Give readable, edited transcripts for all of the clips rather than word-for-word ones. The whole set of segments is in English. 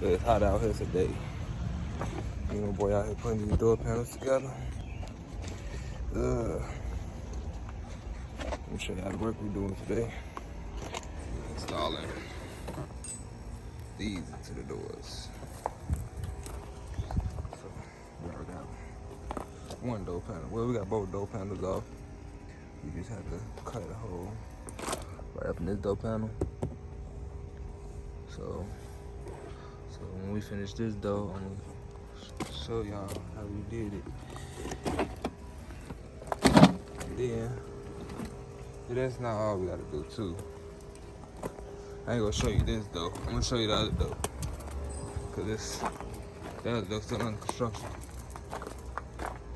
But it's hot out here today. Me and my boy out here putting these door panels together. Let me show you how the work we're doing today. Installing these into the doors. So we already got one door panel. Well, we got both door panels off. We just have to cut a hole right up in this door panel. So when we finish this door, I'm gonna show y'all how we did it. And then that's not all we gotta do too. I ain't gonna show you this though. I'm gonna show you the other though. Cause the other door's still under construction.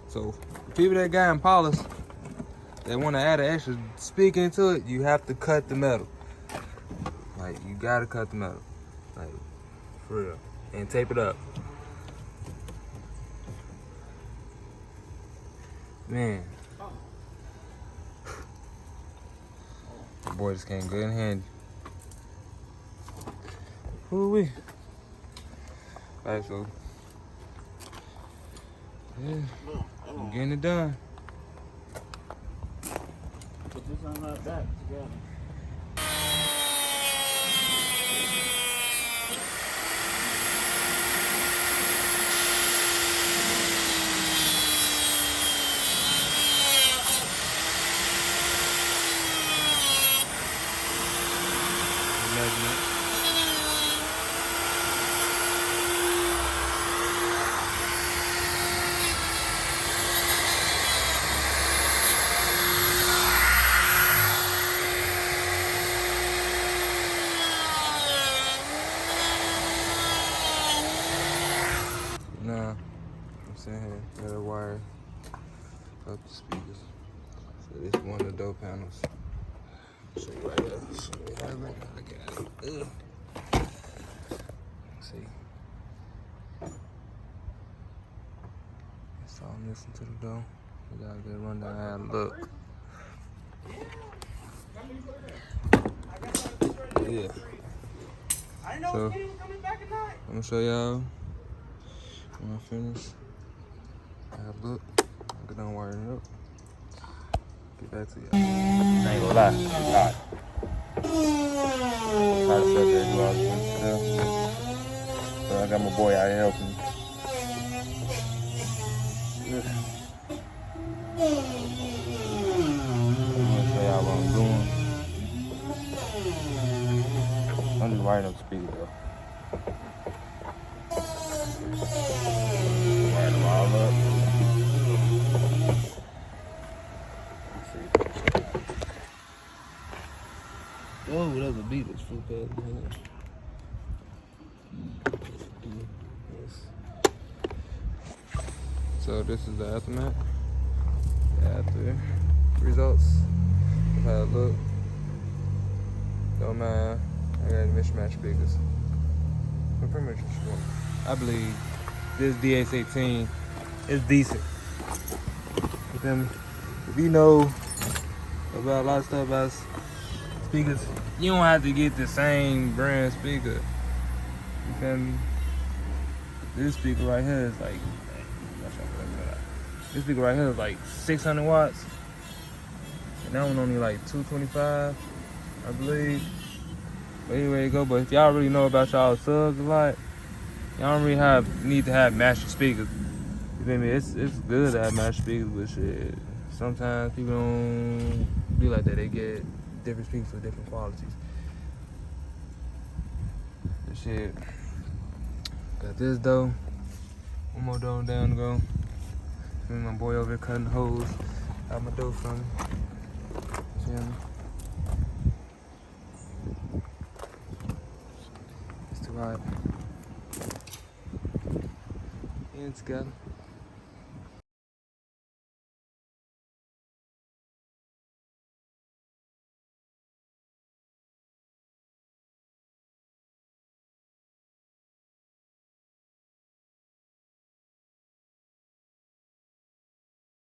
So the people that got Impalas that wanna add an extra speaker into it, you have to cut the metal. Like you gotta cut the metal. Like for real. And tape it up. Man. The boy just came good in handy. Woo-wee. Alright, so yeah, I'm getting it done. Put this on that back together. Now, I'm sitting here, got a wire up the speakers. So this is one of the door panels. Show you right here. Show you how I got it. See. So I'm listening to the door. We gotta get a rundown how it look. Yeah. So I'm gonna show y'all when I finish how it look. I'll get done wiring it up. Get back to y'all. I ain't gonna lie, it's hot. Try to sit there and do all this stuff. So I got my boy out here helping me. I'm gonna show y'all what I'm doing. I'm just wiring up the speaker though. Wire them all up. Let's see. Oh, that was a beat. It's full pad. Yes. So this is the aftermath. After results of how it look. Don't mind. I got mismatch speakers. But pretty much just one. I believe this DX18 is decent. You feel me? If you know about a lot of stuff about speakers, you don't have to get the same brand speaker. You feel me? This speaker right here is like, this speaker right here is like 600 watts. And that one only like 225, I believe. But anyway, you go. But if y'all really know about y'all subs a lot, y'all don't really need to have master speakers. You feel me? It's good to have master speakers, but shit, sometimes people don't be like that. They get different speakers for different qualities. But shit, got this though. One more door down to go. Me and my boy over here cutting holes out my door from me. See me? It's too hot. And together.